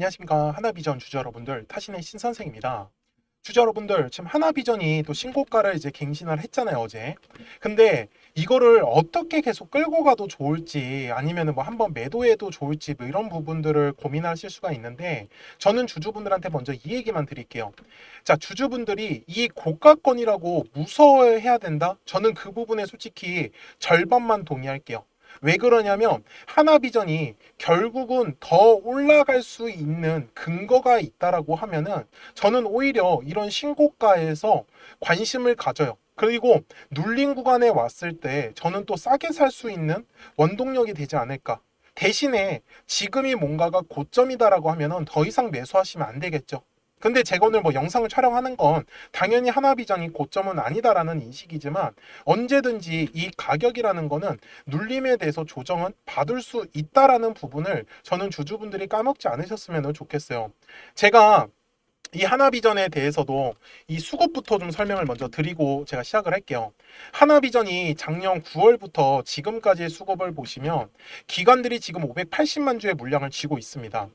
안녕하십니까. 하나비전 주주 여러분들, 타신의 신선생입니다. 주주 여러분들, 지금 하나비전이 또 신고가를 이제 갱신을 했잖아요, 어제. 근데 이거를 어떻게 계속 끌고 가도 좋을지, 아니면은 뭐 한번 매도해도 좋을지, 뭐 이런 부분들을 고민하실 수가 있는데, 저는 주주분들한테 먼저 이 얘기만 드릴게요. 자, 주주분들이 이 고가권이라고 무서워해야 된다? 저는 그 부분에 솔직히 절반만 동의할게요. 왜 그러냐면 하나비전이 결국은 더 올라갈 수 있는 근거가 있다라고 하면은 저는 오히려 이런 신고가에서 관심을 가져요. 그리고 눌린 구간에 왔을 때 저는 또 싸게 살 수 있는 원동력이 되지 않을까. 대신에 지금이 뭔가가 고점이다라고 하면은 더 이상 매수하시면 안 되겠죠. 근데 제가 오늘 뭐 영상을 촬영하는 건 당연히 하나비전이 고점은 아니다라는 인식이지만 언제든지 이 가격이라는 거는 눌림에 대해서 조정은 받을 수 있다라는 부분을 저는 주주분들이 까먹지 않으셨으면 좋겠어요. 제가 이 하나비전에 대해서도 이 수급부터 좀 설명을 먼저 드리고 제가 시작을 할게요. 하나비전이 작년 9월부터 지금까지의 수급을 보시면 기관들이 지금 580만 주의 물량을 쥐고 있습니다.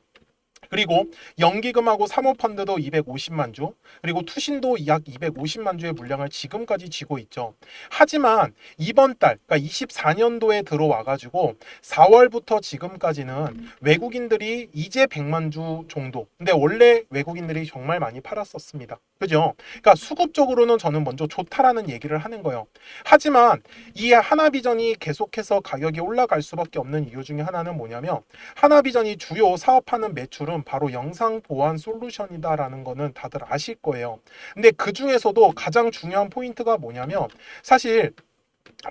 그리고 연기금하고 사모펀드도 250만 주, 그리고 투신도 약 250만 주의 물량을 지금까지 쥐고 있죠. 하지만 이번 달, 그러니까 24년도에 들어와가지고 4월부터 지금까지는 외국인들이 이제 100만 주 정도. 근데 원래 외국인들이 정말 많이 팔았었습니다. 그죠? 그러니까 수급적으로는 저는 먼저 좋다라는 얘기를 하는 거예요. 하지만 이 하나비전이 계속해서 가격이 올라갈 수밖에 없는 이유 중에 하나는 뭐냐면 하나비전이 주요 사업하는 매출은 바로 영상 보안 솔루션이다라는 거는 다들 아실 거예요. 근데 그 중에서도 가장 중요한 포인트가 뭐냐면 사실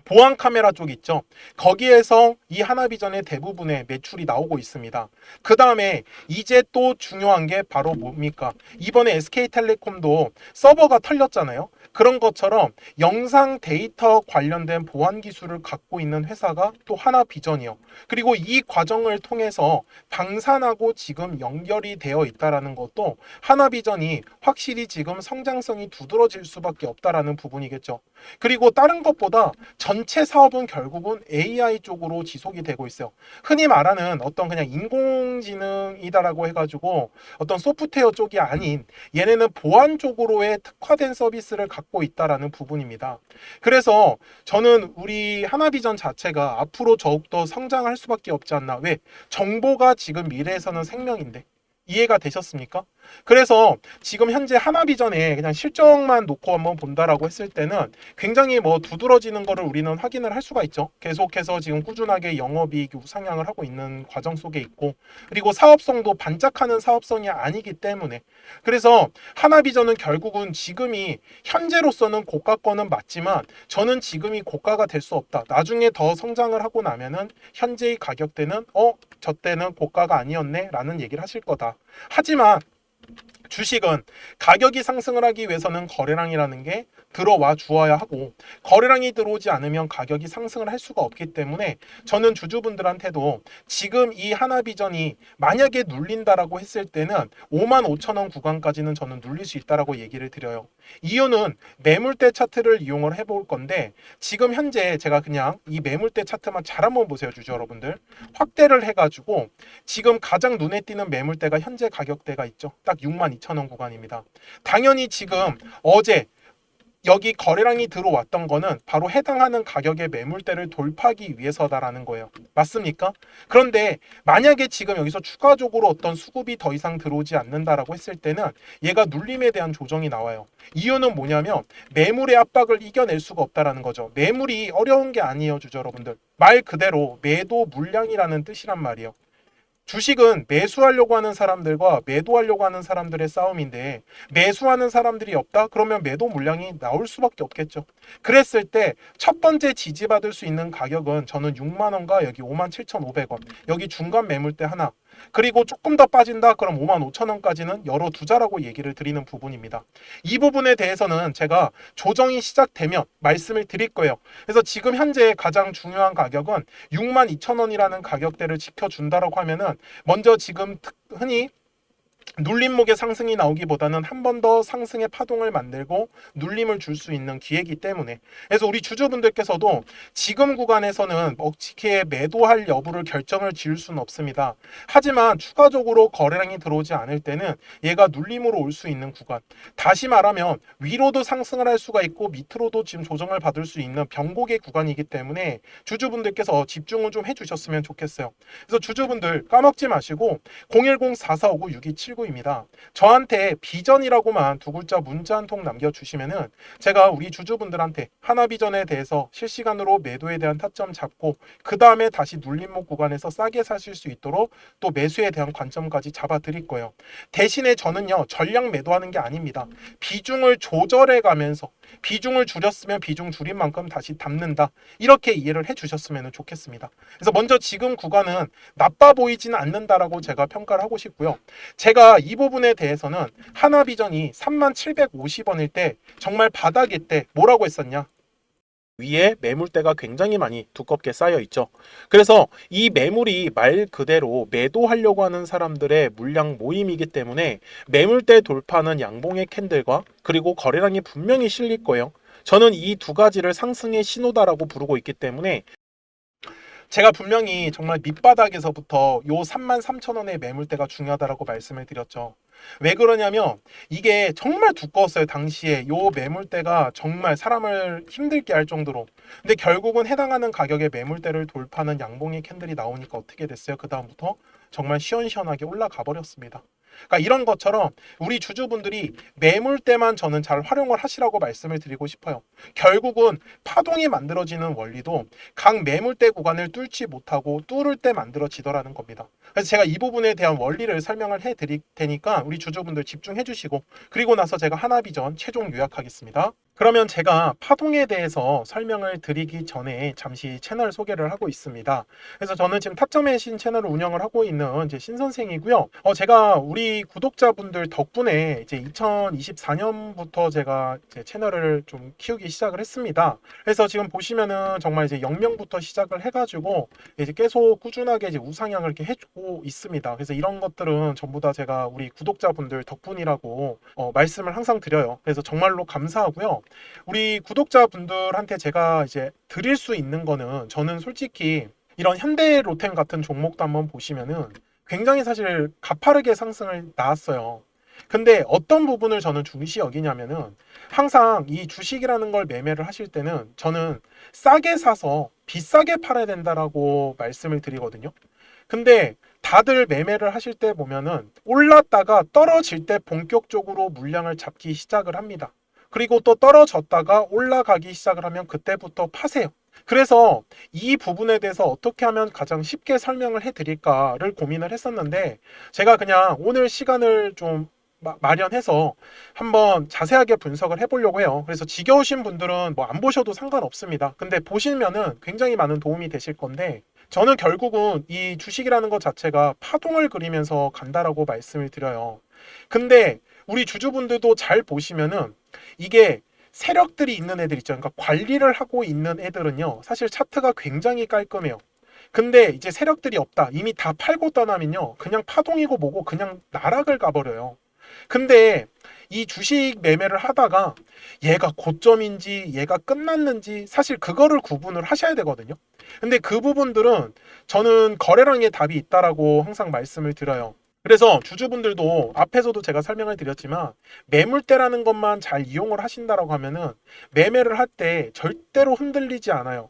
보안 카메라 쪽 있죠. 거기에서 이 하나비전의 대부분의 매출이 나오고 있습니다. 그 다음에 이제 또 중요한 게 바로 뭡니까? 이번에 SK텔레콤도 서버가 털렸잖아요. 그런 것처럼 영상 데이터 관련된 보안 기술을 갖고 있는 회사가 또 하나비전이요. 그리고 이 과정을 통해서 방산하고 지금 연결이 되어 있다는 것도 하나비전이 확실히 지금 성장성이 두드러질 수밖에 없다라는 부분이겠죠. 그리고 다른 것보다 전체 사업은 결국은 AI 쪽으로 지속이 되고 있어요. 흔히 말하는 어떤 그냥 인공지능이다라고 해가지고 어떤 소프트웨어 쪽이 아닌 얘네는 보안 쪽으로의 특화된 서비스를 갖고 있다라는 부분입니다. 그래서 저는 우리 하나비전 자체가 앞으로 더욱더 성장할 수밖에 없지 않나. 왜? 정보가 지금 미래에서는 생명인데. 이해가 되셨습니까? 그래서 지금 현재 하나비전에 그냥 실적만 놓고 한번 본다라고 했을 때는 굉장히 뭐 두드러지는 거를 우리는 확인을 할 수가 있죠. 계속해서 지금 꾸준하게 영업이익이 우상향을 하고 있는 과정 속에 있고, 그리고 사업성도 반짝하는 사업성이 아니기 때문에, 그래서 하나비전은 결국은 지금이 현재로서는 고가권은 맞지만 저는 지금이 고가가 될 수 없다. 나중에 더 성장을 하고 나면은 현재의 가격대는 저 때는 고가가 아니었네 라는 얘기를 하실 거다. 하지만 주식은 가격이 상승을 하기 위해서는 거래량이라는 게 들어와 주어야 하고, 거래량이 들어오지 않으면 가격이 상승을 할 수가 없기 때문에 저는 주주분들한테도 지금 이 하나비전이 만약에 눌린다라고 했을 때는 55,000원 구간까지는 저는 눌릴 수 있다라고 얘기를 드려요. 이유는 매물대 차트를 이용을 해볼 건데, 지금 현재 제가 그냥 이 매물대 차트만 잘 한번 보세요, 주주 여러분들. 확대를 해가지고 지금 가장 눈에 띄는 매물대가 현재 가격대가 있죠. 딱 62,000원 구간입니다. 당연히 지금 어제 여기 거래량이 들어왔던 거는 바로 해당하는 가격의 매물대를 돌파하기 위해서다라는 거예요. 맞습니까? 그런데 만약에 지금 여기서 추가적으로 어떤 수급이 더 이상 들어오지 않는다라고 했을 때는 얘가 눌림에 대한 조정이 나와요. 이유는 뭐냐면 매물의 압박을 이겨낼 수가 없다라는 거죠. 매물이 어려운 게 아니에요, 주주 여러분들. 말 그대로 매도 물량이라는 뜻이란 말이에요. 주식은 매수하려고 하는 사람들과 매도하려고 하는 사람들의 싸움인데, 매수하는 사람들이 없다? 그러면 매도 물량이 나올 수밖에 없겠죠. 그랬을 때 첫 번째 지지받을 수 있는 가격은 저는 6만 원과 여기 57,500원, 여기 중간 매물대 하나, 그리고 조금 더 빠진다? 그럼 55,000원까지는 열어두자라고 얘기를 드리는 부분입니다. 이 부분에 대해서는 제가 조정이 시작되면 말씀을 드릴 거예요. 그래서 지금 현재 가장 중요한 가격은 62,000원이라는 가격대를 지켜준다라고 하면은, 먼저 지금 흔히 눌림목의 상승이 나오기보다는 한 번 더 상승의 파동을 만들고 눌림을 줄 수 있는 기회이기 때문에, 그래서 우리 주주분들께서도 지금 구간에서는 어떻게 매도할 여부를 결정을 지을 수는 없습니다. 하지만 추가적으로 거래량이 들어오지 않을 때는 얘가 눌림으로 올 수 있는 구간, 다시 말하면 위로도 상승을 할 수가 있고 밑으로도 지금 조정을 받을 수 있는 변곡의 구간이기 때문에 주주분들께서 집중을 좀 해주셨으면 좋겠어요. 그래서 주주분들 까먹지 마시고 010-4459-6279입니다. 저한테 비전이라고만 두 글자 문자 한 통 남겨주시면은 제가 우리 주주분들한테 하나비전에 대해서 실시간으로 매도에 대한 타점 잡고 그 다음에 다시 눌림목 구간에서 싸게 사실 수 있도록 또 매수에 대한 관점까지 잡아 드릴 거예요. 대신에 저는요, 전량 매도하는 게 아닙니다. 비중을 조절해 가면서 비중을 줄였으면 비중 줄인 만큼 다시 담는다, 이렇게 이해를 해주셨으면 좋겠습니다. 그래서 먼저 지금 구간은 나빠 보이지는 않는다라고 제가 평가를 하고 싶고요. 제가 이 부분에 대해서는 하나비전이 3750원일 때 정말 바닥일 때 뭐라고 했었냐, 위에 매물대가 굉장히 많이 두껍게 쌓여 있죠. 그래서 이 매물이 말 그대로 매도하려고 하는 사람들의 물량 모임이기 때문에 매물대 돌파는 양봉의 캔들과 그리고 거래량이 분명히 실릴 거예요. 저는 이 두 가지를 상승의 신호다라고 부르고 있기 때문에 제가 분명히 정말 밑바닥에서부터 요 33,000원의 매물대가 중요하다라고 말씀을 드렸죠. 왜 그러냐면 이게 정말 두꺼웠어요. 당시에 요 매물대가 정말 사람을 힘들게 할 정도로. 근데 결국은 해당하는 가격의 매물대를 돌파하는 양봉의 캔들이 나오니까 어떻게 됐어요? 그 다음부터 정말 시원시원하게 올라가 버렸습니다. 그러니까 이런 것처럼 우리 주주분들이 매물대만 저는 잘 활용을 하시라고 말씀을 드리고 싶어요. 결국은 파동이 만들어지는 원리도 각 매물대 구간을 뚫지 못하고 뚫을 때 만들어지더라는 겁니다. 그래서 제가 이 부분에 대한 원리를 설명을 해 드릴 테니까 우리 주주분들 집중해 주시고, 그리고 나서 제가 하나비전 최종 요약하겠습니다. 그러면 제가 파동에 대해서 설명을 드리기 전에 잠시 채널 소개를 하고 있습니다. 그래서 저는 지금 타점의 신 채널을 운영을 하고 있는 이제 신선생이고요. 제가 우리 구독자분들 덕분에 이제 2024년부터 제가 이제 채널을 좀 키우기 시작을 했습니다. 그래서 지금 보시면은 정말 이제 0명부터 시작을 해가지고 이제 계속 꾸준하게 이제 우상향을 이렇게 해주고 있습니다. 그래서 이런 것들은 전부 다 제가 우리 구독자분들 덕분이라고 말씀을 항상 드려요. 그래서 정말로 감사하고요. 우리 구독자분들한테 제가 이제 드릴 수 있는 거는, 저는 솔직히 이런 현대로템 같은 종목도 한번 보시면은 굉장히 사실 가파르게 상승을 나왔어요. 근데 어떤 부분을 저는 중시 여기냐면은, 항상 이 주식이라는 걸 매매를 하실 때는 저는 싸게 사서 비싸게 팔아야 된다라고 말씀을 드리거든요. 근데 다들 매매를 하실 때 보면은 올랐다가 떨어질 때 본격적으로 물량을 잡기 시작을 합니다. 그리고 또 떨어졌다가 올라가기 시작을 하면 그때부터 파세요. 그래서 이 부분에 대해서 어떻게 하면 가장 쉽게 설명을 해드릴까를 고민을 했었는데, 제가 그냥 오늘 시간을 좀 마련해서 한번 자세하게 분석을 해보려고 해요. 그래서 지겨우신 분들은 뭐 안 보셔도 상관없습니다. 근데 보시면은 굉장히 많은 도움이 되실 건데, 저는 결국은 이 주식이라는 것 자체가 파동을 그리면서 간다라고 말씀을 드려요. 근데 우리 주주분들도 잘 보시면은 이게 세력들이 있는 애들 있죠. 그러니까 관리를 하고 있는 애들은요, 사실 차트가 굉장히 깔끔해요. 근데 이제 세력들이 없다, 이미 다 팔고 떠나면요, 그냥 파동이고 뭐고 그냥 나락을 가버려요. 근데 이 주식 매매를 하다가 얘가 고점인지 얘가 끝났는지 사실 그거를 구분을 하셔야 되거든요. 근데 그 부분들은 저는 거래량의 답이 있다라고 항상 말씀을 드려요. 그래서 주주분들도 앞에서도 제가 설명을 드렸지만 매물대라는 것만 잘 이용을 하신다라고 하면은 매매를 할 때 절대로 흔들리지 않아요.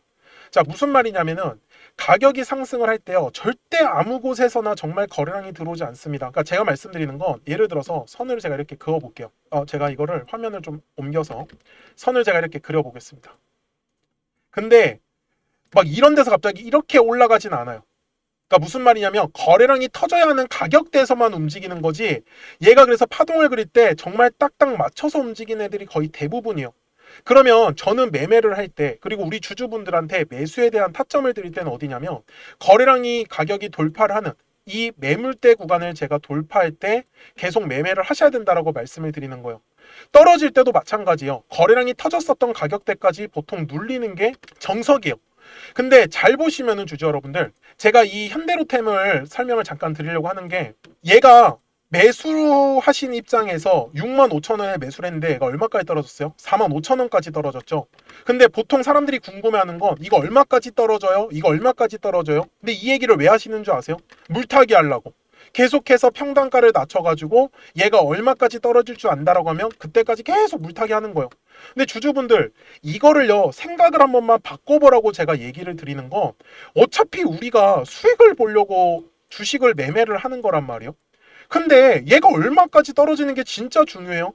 자, 무슨 말이냐면은 가격이 상승을 할 때요, 절대 아무 곳에서나 정말 거래량이 들어오지 않습니다. 그러니까 제가 말씀드리는 건, 예를 들어서 선을 제가 이렇게 그어 볼게요. 제가 이거를 화면을 좀 옮겨서 선을 제가 이렇게 그려 보겠습니다. 근데 막 이런 데서 갑자기 이렇게 올라가진 않아요. 그러니까 무슨 말이냐면 거래량이 터져야 하는 가격대에서만 움직이는 거지, 얘가 그래서 파동을 그릴 때 정말 딱딱 맞춰서 움직이는 애들이 거의 대부분이에요. 그러면 저는 매매를 할 때, 그리고 우리 주주분들한테 매수에 대한 타점을 드릴 때는 어디냐면, 거래량이 가격이 돌파를 하는 이 매물대 구간을 제가 돌파할 때 계속 매매를 하셔야 된다라고 말씀을 드리는 거예요. 떨어질 때도 마찬가지예요. 거래량이 터졌었던 가격대까지 보통 눌리는 게 정석이에요. 근데 잘 보시면은 주주 여러분들, 제가 이 현대로템을 설명을 잠깐 드리려고 하는 게, 얘가 매수하신 입장에서 6만 5천 원에 매수를 했는데 얘가 얼마까지 떨어졌어요? 4만 5천 원까지 떨어졌죠. 근데 보통 사람들이 궁금해하는 건 이거 얼마까지 떨어져요? 이거 얼마까지 떨어져요? 근데 이 얘기를 왜 하시는 줄 아세요? 물타기 하려고. 계속해서 평단가를 낮춰가지고 얘가 얼마까지 떨어질 줄 안다라고 하면 그때까지 계속 물타기 하는 거예요. 근데 주주분들 이거를요 생각을 한 번만 바꿔보라고 제가 얘기를 드리는 건 어차피 우리가 수익을 보려고 주식을 매매를 하는 거란 말이에요. 근데 얘가 얼마까지 떨어지는 게 진짜 중요해요.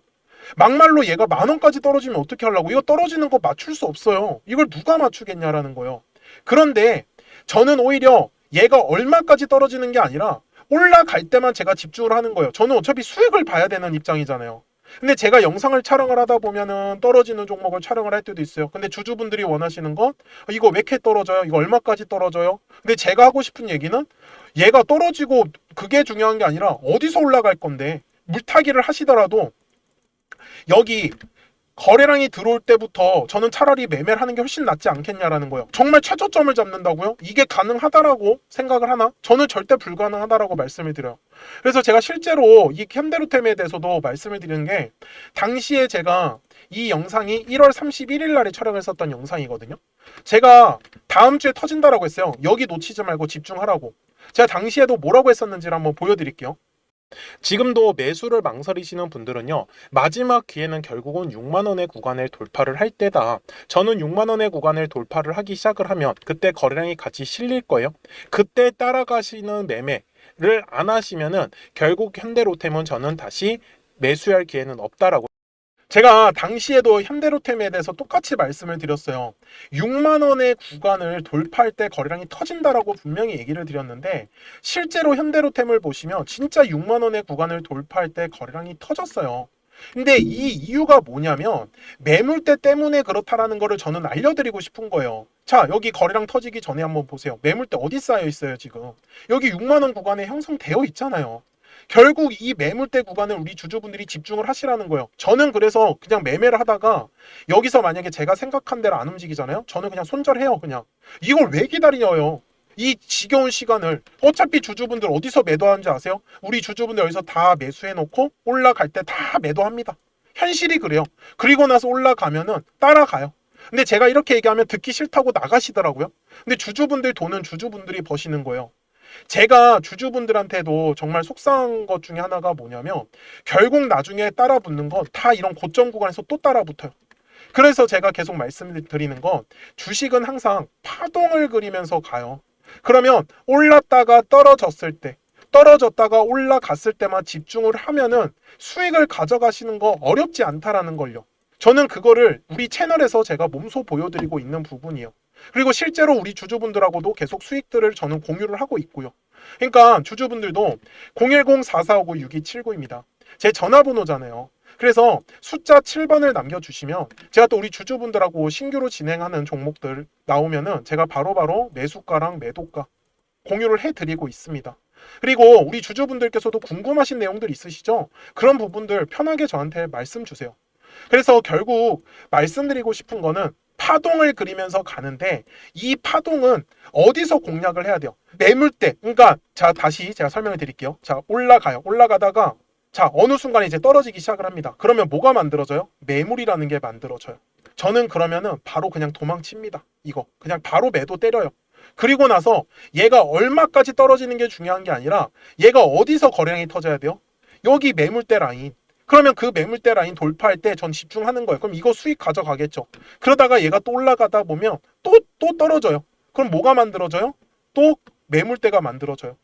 막말로 얘가 10,000원까지 떨어지면 어떻게 하려고? 이거 떨어지는 거 맞출 수 없어요. 이걸 누가 맞추겠냐라는 거예요. 그런데 저는 오히려 얘가 얼마까지 떨어지는 게 아니라 올라갈 때만 제가 집중을 하는 거예요. 저는 어차피 수익을 봐야 되는 입장이잖아요. 근데 제가 영상을 촬영을 하다 보면은 떨어지는 종목을 촬영을 할 때도 있어요. 근데 주주분들이 원하시는 건 이거 왜 이렇게 떨어져요? 이거 얼마까지 떨어져요? 근데 제가 하고 싶은 얘기는 얘가 떨어지고 그게 중요한 게 아니라 어디서 올라갈 건데 물타기를 하시더라도 여기 거래량이 들어올 때부터 저는 차라리 매매를 하는 게 훨씬 낫지 않겠냐라는 거예요. 정말 최저점을 잡는다고요? 이게 가능하다라고 생각을 하나? 저는 절대 불가능하다라고 말씀을 드려요. 그래서 제가 실제로 이 현대로템에 대해서도 말씀을 드리는 게 당시에 제가 이 영상이 1월 31일 날에 촬영을 했었던 영상이거든요. 제가 다음 주에 터진다라고 했어요. 여기 놓치지 말고 집중하라고. 제가 당시에도 뭐라고 했었는지를 한번 보여드릴게요. 지금도 매수를 망설이시는 분들은요, 마지막 기회는 결국은 6만 원의 구간을 돌파를 할 때다. 저는 6만 원의 구간을 돌파를 하기 시작을 하면 그때 거래량이 같이 실릴 거예요. 그때 따라가시는 매매를 안 하시면은 결국 현대로템은 저는 다시 매수할 기회는 없다라고. 제가 당시에도 현대로템에 대해서 똑같이 말씀을 드렸어요. 6만 원의 구간을 돌파할 때 거래량이 터진다라고 분명히 얘기를 드렸는데 실제로 현대로템을 보시면 진짜 6만 원의 구간을 돌파할 때 거래량이 터졌어요. 근데 이 이유가 뭐냐면 매물대 때문에 그렇다라는 거를 저는 알려드리고 싶은 거예요. 자, 여기 거래량 터지기 전에 한번 보세요. 매물대 어디 쌓여 있어요, 지금? 여기 6만 원 구간에 형성되어 있잖아요. 결국 이 매물대 구간을 우리 주주분들이 집중을 하시라는 거예요. 저는 그래서 그냥 매매를 하다가 여기서 만약에 제가 생각한 대로 안 움직이잖아요. 저는 그냥 손절해요. 그냥 이걸 왜 기다려요? 이 지겨운 시간을. 어차피 주주분들 어디서 매도하는지 아세요? 우리 주주분들 여기서 다 매수해놓고 올라갈 때 다 매도합니다. 현실이 그래요. 그리고 나서 올라가면은 따라가요. 근데 제가 이렇게 얘기하면 듣기 싫다고 나가시더라고요. 근데 주주분들 돈은 주주분들이 버시는 거예요. 제가 주주분들한테도 정말 속상한 것 중에 하나가 뭐냐면 결국 나중에 따라붙는 건 다 이런 고점 구간에서 또 따라붙어요. 그래서 제가 계속 말씀드리는 건 주식은 항상 파동을 그리면서 가요. 그러면 올랐다가 떨어졌을 때, 떨어졌다가 올라갔을 때만 집중을 하면은 수익을 가져가시는 거 어렵지 않다라는 걸요. 저는 그거를 우리 채널에서 제가 몸소 보여드리고 있는 부분이에요. 그리고 실제로 우리 주주분들하고도 계속 수익들을 저는 공유를 하고 있고요. 그러니까 주주분들도 010-4459-6279입니다. 제 전화번호잖아요. 그래서 숫자 7번을 남겨주시면 제가 또 우리 주주분들하고 신규로 진행하는 종목들 나오면은 제가 바로바로 매수가랑 매도가 공유를 해드리고 있습니다. 그리고 우리 주주분들께서도 궁금하신 내용들 있으시죠? 그런 부분들 편하게 저한테 말씀 주세요. 그래서 결국 말씀드리고 싶은 거는 파동을 그리면서 가는데 이 파동은 어디서 공략을 해야 돼요? 매물대. 그러니까 자 다시 제가 설명을 드릴게요. 자 올라가요. 올라가다가 자 어느 순간에 이제 떨어지기 시작을 합니다. 그러면 뭐가 만들어져요? 매물이라는 게 만들어져요. 저는 그러면은 바로 그냥 도망칩니다. 이거 그냥 바로 매도 때려요. 그리고 나서 얘가 얼마까지 떨어지는 게 중요한 게 아니라 얘가 어디서 거래량이 터져야 돼요? 여기 매물대 라인. 그러면 그 매물대 라인 돌파할 때 전 집중하는 거예요. 그럼 이거 수익 가져가겠죠. 그러다가 얘가 또 올라가다 보면 또 떨어져요. 그럼 뭐가 만들어져요? 또 매물대가 만들어져요.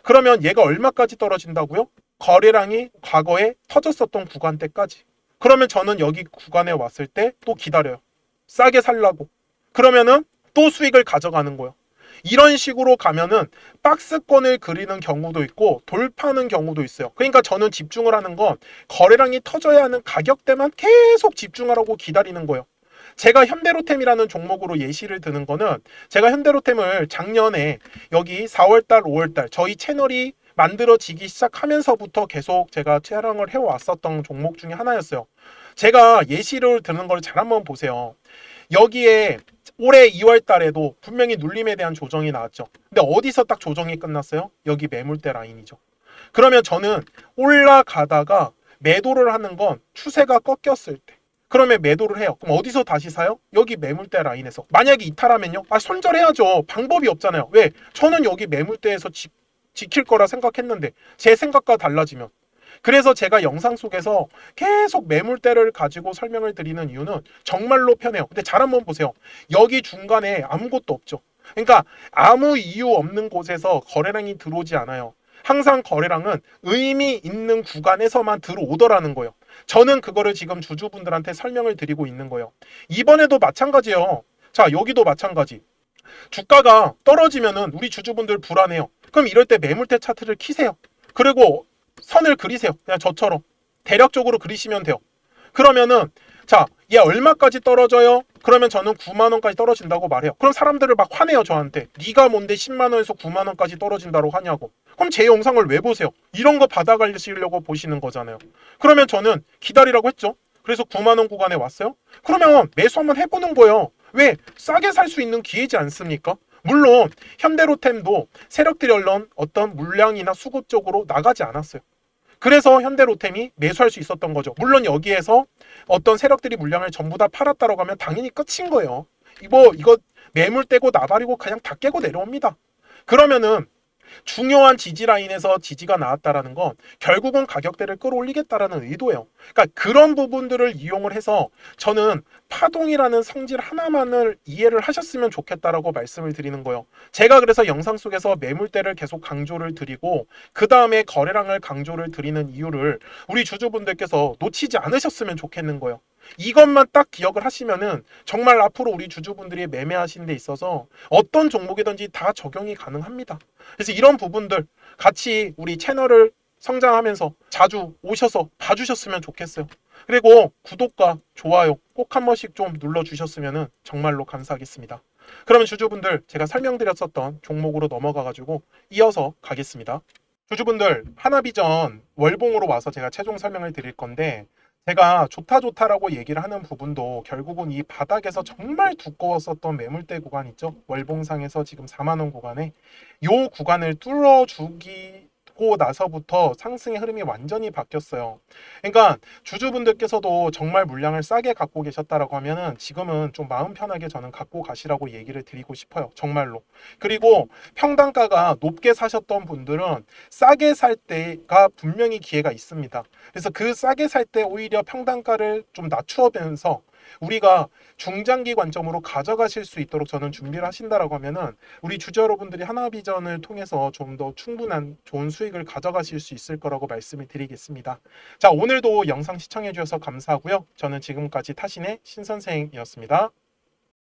그러면 얘가 얼마까지 떨어진다고요? 거래량이 과거에 터졌었던 구간대까지. 그러면 저는 여기 구간에 왔을 때 또 기다려요. 싸게 살라고. 그러면은 또 수익을 가져가는 거예요. 이런 식으로 가면은 박스권을 그리는 경우도 있고 돌파하는 경우도 있어요. 그러니까 저는 집중을 하는 건 거래량이 터져야 하는 가격대만 계속 집중하라고 기다리는 거예요. 제가 현대로템이라는 종목으로 예시를 드는 거는 제가 현대로템을 작년에 여기 4월달, 5월달 저희 채널이 만들어지기 시작하면서부터 계속 제가 촬영을 해왔었던 종목 중에 하나였어요. 제가 예시를 드는 걸 잘 한번 보세요. 여기에 올해 2월 달에도 분명히 눌림에 대한 조정이 나왔죠. 근데 어디서 딱 조정이 끝났어요? 여기 매물대 라인이죠. 그러면 저는 올라가다가 매도를 하는 건 추세가 꺾였을 때. 그러면 매도를 해요. 그럼 어디서 다시 사요? 여기 매물대 라인에서. 만약에 이탈하면요? 손절해야죠. 방법이 없잖아요. 왜? 저는 여기 매물대에서 지킬 거라 생각했는데 제 생각과 달라지면. 그래서 제가 영상 속에서 계속 매물대를 가지고 설명을 드리는 이유는 정말로 편해요. 근데 잘 한번 보세요. 여기 중간에 아무것도 없죠. 그러니까 아무 이유 없는 곳에서 거래량이 들어오지 않아요. 항상 거래량은 의미 있는 구간에서만 들어오더라는 거예요. 저는 그거를 지금 주주분들한테 설명을 드리고 있는 거예요. 이번에도 마찬가지예요. 자, 여기도 마찬가지. 주가가 떨어지면은 우리 주주분들 불안해요. 그럼 이럴 때 매물대 차트를 키세요. 그리고 선을 그리세요. 그냥 저처럼 대략적으로 그리시면 돼요. 그러면은 자, 얘 얼마까지 떨어져요? 그러면 저는 9만 원까지 떨어진다고 말해요. 그럼 사람들을 막 화내요, 저한테. 네가 뭔데 10만 원에서 9만 원까지 떨어진다고 하냐고. 그럼 제 영상을 왜 보세요? 이런 거 받아가시려고 보시는 거잖아요. 그러면 저는 기다리라고 했죠. 그래서 9만 원 구간에 왔어요. 그러면 매수 한번 해보는 거예요. 왜? 싸게 살 수 있는 기회지 않습니까? 물론 현대로템도 세력들이 얼른 어떤 물량이나 수급 쪽으로 나가지 않았어요. 그래서 현대로템이 매수할 수 있었던 거죠. 물론 여기에서 어떤 세력들이 물량을 전부 다 팔았다고 하면 당연히 끝인 거예요. 이거 매물 떼고 나발이고 그냥 다 깨고 내려옵니다. 그러면은 중요한 지지 라인에서 지지가 나왔다라는 건 결국은 가격대를 끌어올리겠다라는 의도예요. 그러니까 그런 부분들을 이용을 해서 저는 파동이라는 성질 하나만을 이해를 하셨으면 좋겠다라고 말씀을 드리는 거예요. 제가 그래서 영상 속에서 매물대를 계속 강조를 드리고 그 다음에 거래량을 강조를 드리는 이유를 우리 주주분들께서 놓치지 않으셨으면 좋겠는 거예요. 이것만 딱 기억을 하시면은 정말 앞으로 우리 주주분들이 매매하시는 데 있어서 어떤 종목이든지 다 적용이 가능합니다. 그래서 이런 부분들 같이 우리 채널을 성장하면서 자주 오셔서 봐주셨으면 좋겠어요. 그리고 구독과 좋아요 꼭 한 번씩 좀 눌러주셨으면 정말로 감사하겠습니다. 그러면 주주분들 제가 설명드렸었던 종목으로 넘어가가지고 이어서 가겠습니다. 주주분들 하나비전 월봉으로 와서 제가 최종 설명을 드릴 건데 제가 좋다라고 얘기를 하는 부분도 결국은 이 바닥에서 정말 두꺼웠었던 매물대 구간 있죠. 월봉상에서 지금 4만 원 구간에 요 구간을 뚫어주고 나서부터 상승의 흐름이 완전히 바뀌었어요. 그러니까 주주분들께서도 정말 물량을 싸게 갖고 계셨다라고 하면은 지금은 좀 마음 편하게 저는 갖고 가시라고 얘기를 드리고 싶어요. 정말로. 그리고 평단가가 높게 사셨던 분들은 싸게 살 때가 분명히 기회가 있습니다. 그래서 그 싸게 살 때 오히려 평단가를 좀 낮추면서 우리가 중장기 관점으로 가져가실 수 있도록 저는 준비를 하신다라고 하면은 우리 주주 여러분들이 하나비전을 통해서 좀 더 충분한 좋은 수익을 가져가실 수 있을 거라고 말씀을 드리겠습니다. 자, 오늘도 영상 시청해 주셔서 감사하고요. 저는 지금까지 타신의 신선생이었습니다.